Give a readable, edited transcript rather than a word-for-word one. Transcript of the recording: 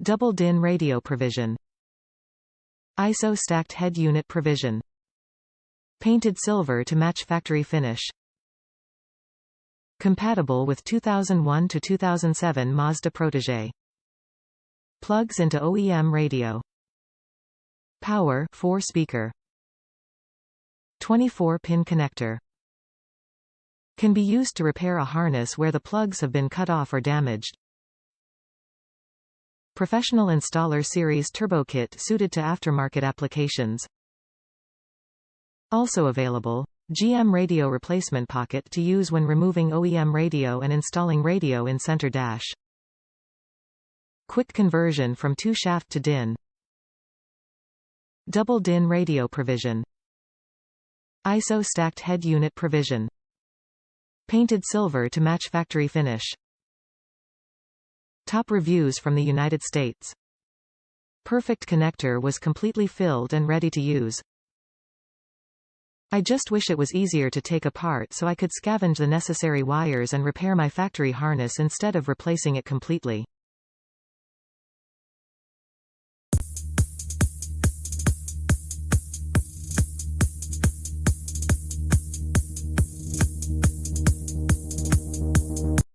Double DIN radio provision. ISO stacked head unit provision. Painted silver to match factory finish. Compatible with 2001 to 2007 Mazda Protégé. Plugs into OEM radio. Power 4-speaker. 24-pin connector. Can be used to repair a harness where the plugs have been cut off or damaged. Professional Installer Series Turbo Kit suited to aftermarket applications. Also available, GM radio replacement pocket to use when removing OEM radio and installing radio in center dash. Quick conversion from 2-shaft to DIN. Double DIN radio provision. ISO stacked head unit provision. Painted silver to match factory finish. Top reviews from the United States. Perfect connector was completely filled and ready to use. I just wish it was easier to take apart so I could scavenge the necessary wires and repair my factory harness instead of replacing it completely.